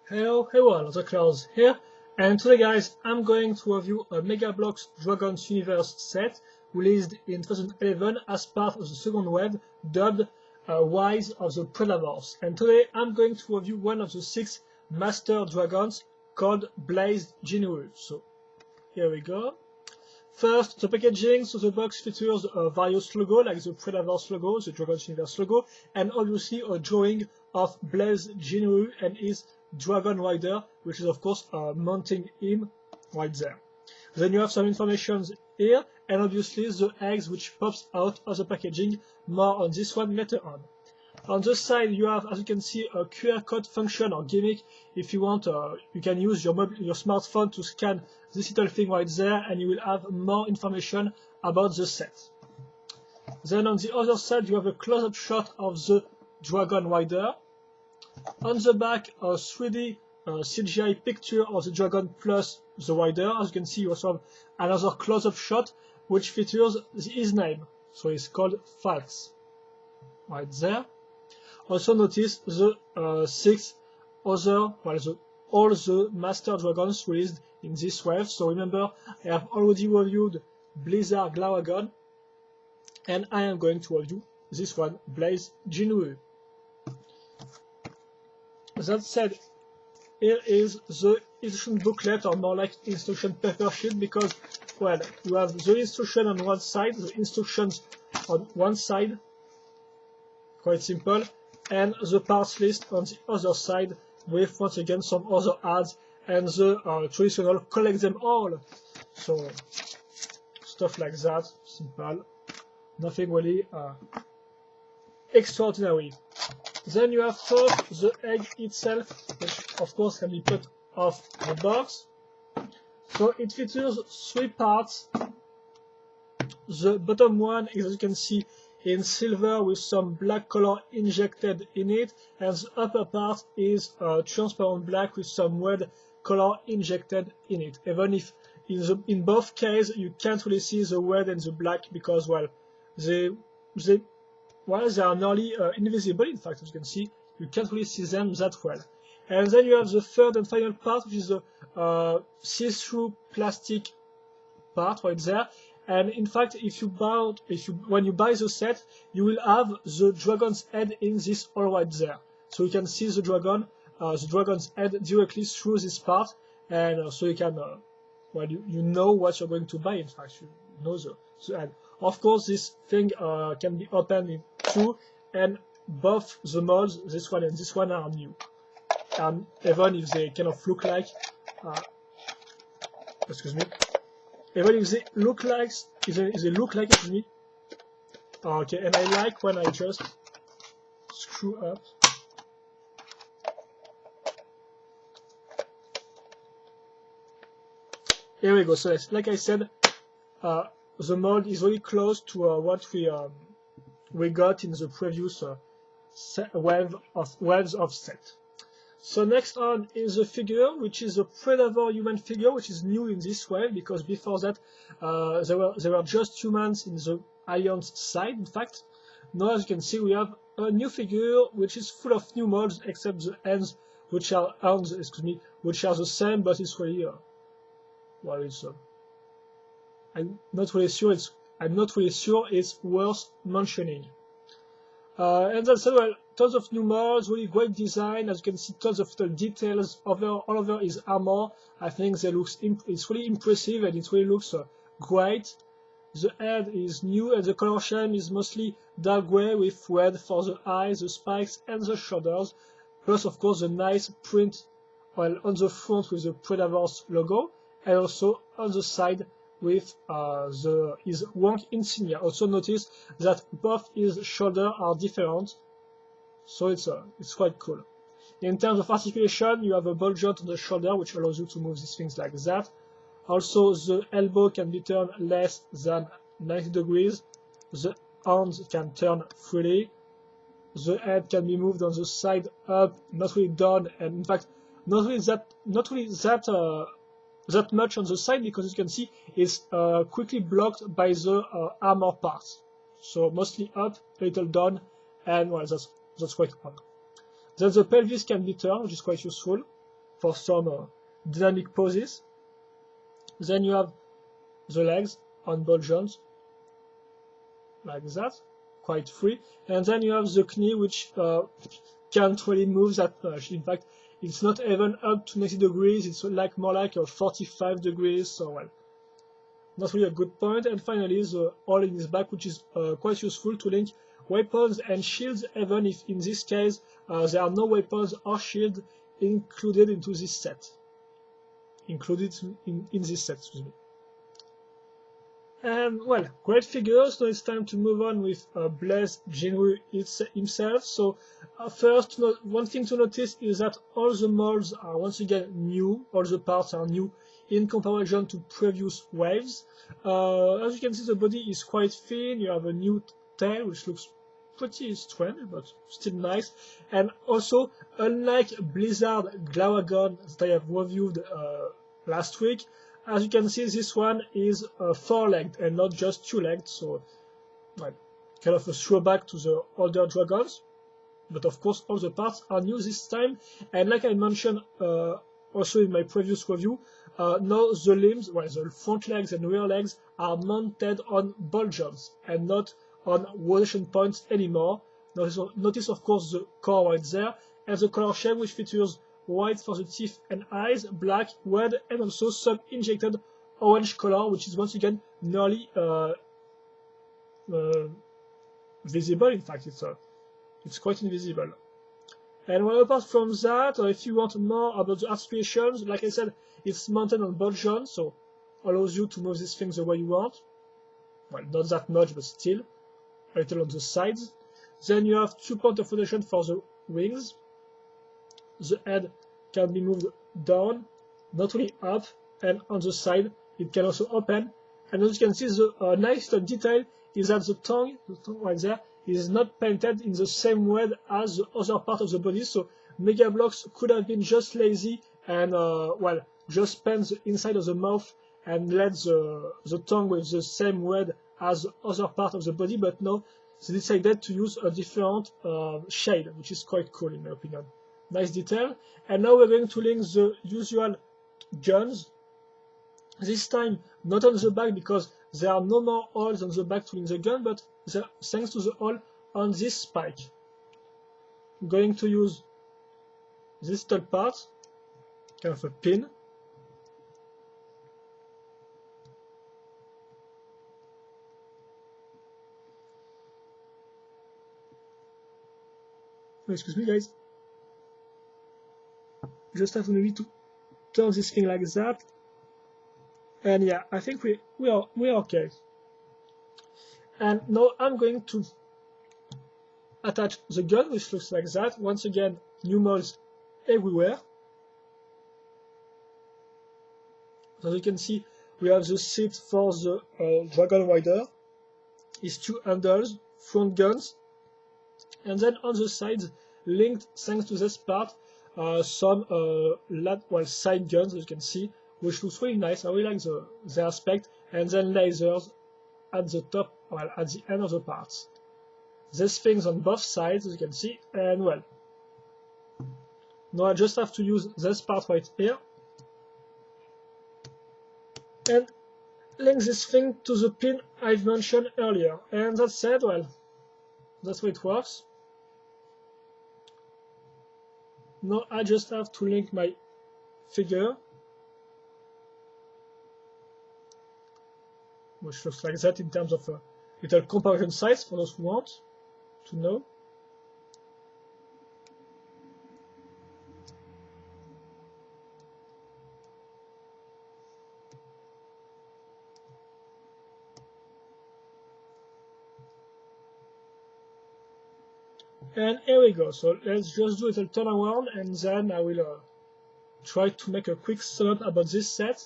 Hello everyone, the Clouds here, and today guys I'm going to review a Megabloks Dragons Universe set released in 2011 as part of the second wave dubbed Rise of the Predators. And today I'm going to review one of the 6 Master Dragons called Blazed Jinryu. So here we go. First, the packaging. So the box features various logos like the Predators logo, the Dragons Universe logo, and obviously a drawing of Blazed Jinryu and his Dragon Rider, which is of course mounting him right there. Then you have some information here, and obviously the eggs which pops out of the packaging. More on this one later on. On the side you have, as you can see, a QR code function or gimmick. If you want, you can use your smartphone to scan this little thing right there, and you will have more information about the set. Then on the other side you have a close-up shot of the Dragon Rider. On the back, a 3D CGI picture of the dragon plus the rider. As you can see, you also have another close-up shot which features his name. So it's called Falx, right there. Also notice the 6 other, all the Master Dragons released in this wave. So remember, I have already reviewed Blizzard Glawagon, and I am going to review this one, Blazed Jinryu. That said, here is the instruction booklet, or more like instruction paper sheet, because, well, you have the instruction on one side, the instructions on one side, quite simple, and the parts list on the other side, with once again some other ads and the traditional collect them all. So stuff like that, simple, nothing really extraordinary. Then you have first the egg itself, which of course can be put off the box. So it features 3 parts. The bottom one is, as you can see, in silver with some black color injected in it, and the upper part is transparent black with some red color injected in it. Even if in both cases you can't really see the red and the black, because, well, they are nearly invisible. In fact, as you can see, you can't really see them that well. And then you have the third and final part, which is the see-through plastic part right there. And in fact, when you buy the set, you will have the dragon's head in this all right there. So you can see the dragon's head directly through this part, and so you can, well, you know what you're going to buy. In fact, you know the head. Of course, this thing can be opened in 2, and both the molds, this one and this one, are new. And even if they kind of look like, excuse me, even if they look like, excuse me, okay, and I like when I just screw up. Here we go. So like I said, the mold is very close to what we got in the previous waves of set. So next on is the figure, which is a Predator human figure, which is new in this wave, because before that there were just humans in the Alliance side. In fact, now as you can see, we have a new figure which is full of new molds, except the hands, which are the same, but it's really well, it's I'm not really sure it's worth mentioning. And that's well, tons of new molds, really great design. As you can see, tons of little details all over his armor. I think it's really impressive, and it really looks great. The head is new, and the color scheme is mostly dark gray with red for the eyes, the spikes, and the shoulders. Plus, of course, the nice print, well, on the front with the Predators logo, and also on the side with his rank insignia. Also notice that both his shoulders are different, so it's quite cool. In terms of articulation, you have a ball joint on the shoulder, which allows you to move these things like that. Also, the elbow can be turned less than 90 degrees. The arms can turn freely. The head can be moved on the side up, not really down, and in fact, not really that much on the side, because as you can see, it's quickly blocked by the armor parts. So mostly up, a little down, and well, that's quite fun. Then the pelvis can be turned, which is quite useful. for some dynamic poses. Then you have the legs on ball jumps, like that, quite free. And then you have the knee, which can't really move that much. In fact, it's not even up to 90 degrees, it's like more like 45 degrees, so well, not really a good point. And finally, the hole in his back, which is quite useful to link weapons and shields, even if in this case there are no weapons or shield included into this set. Included in this set, excuse me. And well, great figures. Now it's time to move on with Blaze Jinryu himself. So first, one thing to notice is that all the molds are once again new. All the parts are new in comparison to previous waves. As you can see, the body is quite thin. You have a new tail, which looks pretty strange, but still nice. And also, unlike Blizzard Glawagon that I have reviewed last week, as you can see, this one is four-legged and not just two-legged, so well, kind of a throwback to the older dragons. But of course, all the parts are new this time. And like I mentioned also in my previous review, now the limbs, well, the front legs and rear legs are mounted on ball joints and not on rotation points anymore. Notice of course the core right there, and the color shade, which features white for the teeth and eyes, black, red, and also some injected orange color, which is once again nearly visible. In fact, it's quite invisible. And well, apart from that, if you want more about the articulations, like I said, it's mounted on ball joints, so allows you to move these things the way you want. Well, not that much, but still, a little on the sides. Then you have 2 points of rotation for the wings. The head can be moved down, not really up, and on the side it can also open. And as you can see, the nice detail is that the tongue right there, is not painted in the same way as the other part of the body. So Megabloks could have been just lazy and well, just paint the inside of the mouth and let the tongue with the same red as the other part of the body, but no, they decided to use a different shade, which is quite cool in my opinion. Nice detail. And now we're going to link the usual guns. This time not on the back because there are no more holes on the back to link the gun, but thanks to the hole on this spike. I'm going to use this little part, kind of a pin. Excuse me guys. Just have maybe to turn this thing like that. And yeah, I think we are okay. And now I'm going to attach the gun, which looks like that. Once again, new molds everywhere. As you can see, we have the seat for the Dragon Rider. Its 2 handles, front guns, and then on the sides, linked thanks to this part, some side guns, as you can see, which looks really nice. I really like the aspect, and then lasers at the top, well, at the end of the parts. These things on both sides, as you can see, and well, now I just have to use this part right here and link this thing to the pin I've mentioned earlier. And that said, well, that's how it works. Now I just have to link my figure, which looks like that in terms of a little comparison size for those who want to know. And here we go. So let's just do a little turn around, and then I will try to make a quick sum up about this set.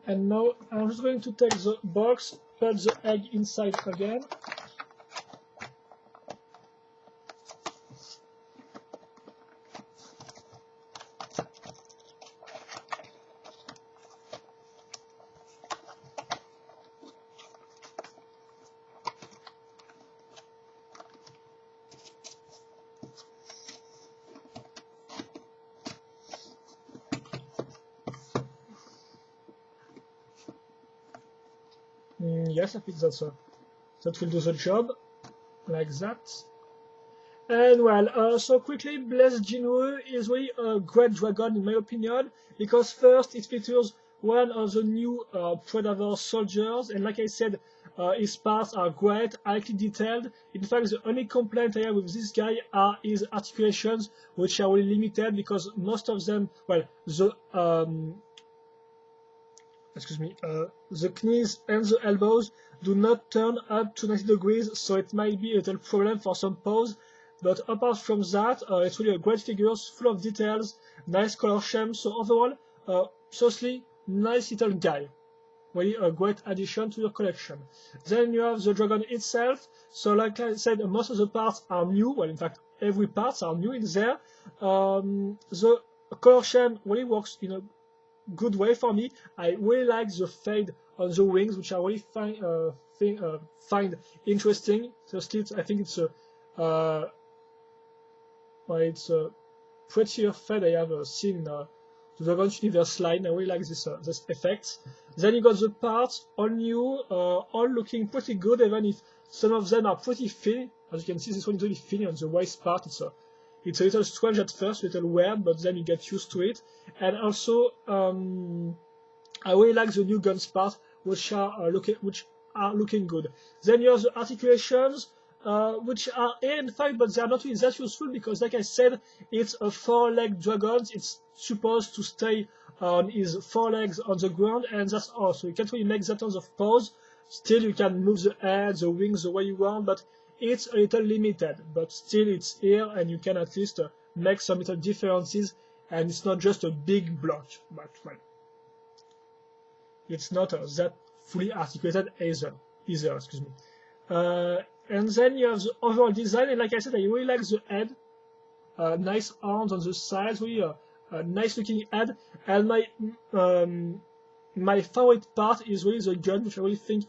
And now I'm just going to take the box, put the egg inside again. Yes, I think that will do the job, like that. And well, so quickly, Blessed Jinryu is really a great dragon in my opinion, because first it features one of the new Predator soldiers, and like I said, his parts are great, highly detailed. In fact, the only complaint I have with this guy are his articulations, which are really limited because most of them, well, the knees and the elbows do not turn up to 90 degrees, so it might be a little problem for some pose. But apart from that, it's really a great figure, full of details, nice color scheme. So overall, seriously, nice little guy. Really a great addition to your collection. Then you have the dragon itself. So like I said, most of the parts are new. Well, in fact, every parts are new in there. The color scheme really works in a good way for me. I really like the fade on the wings, which I really find interesting. So still, I think it's a prettier fade I have seen the Dragon Universe line. I really like this effect. Then you got the parts, all new, all looking pretty good, even if some of them are pretty thin. As you can see, this one is really thin on the waist part. It's a little strange at first, a little weird, but then you get used to it. And also, I really like the new guns part, which are looking good. Then you have the articulations, which are here in fact, but they are not really that useful because, like I said, it's a 4-leg dragon. It's supposed to stay on his 4 legs on the ground, and that's all. So you can't really make that tons of pose. Still, you can move the head, the wings the way you want, but it's a little limited. But still, it's here, and you can at least make some little differences, and it's not just a big block. But well, it's not that fully articulated either. Excuse me. And then you have the overall design, and like I said, I really like the head. Nice arms on the sides, really a nice looking head. And my favorite part is really the gun, which I really think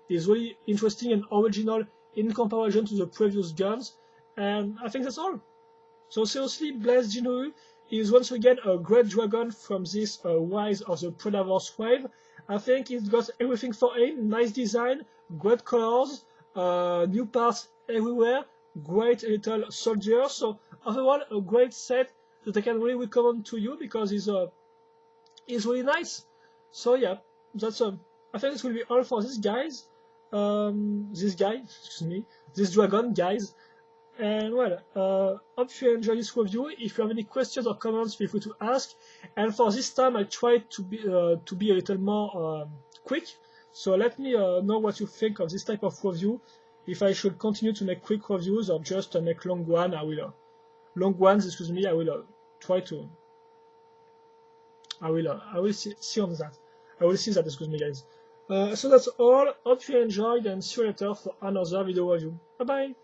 is really interesting and original in comparison to the previous guns. And I think that's all. So seriously, Blessed Jinryu is once again a great dragon from this Rise of the Predator's wave. I think it's got everything for him. Nice design, great colors, new parts everywhere, great little soldiers. So overall, a great set that I can really recommend to you because it's really nice. So yeah, that's I think this will be all for this this dragon, guys. And well, hope you enjoyed this review. If you have any questions or comments, feel free to ask. And for this time, I tried to be a little more quick. So let me know what you think of this type of review. If I should continue to make quick reviews or just make long ones, I will try to. I will see on that. I will see that. Excuse me, guys. So that's all. Hope you enjoyed, and see you later for another video review. Bye bye.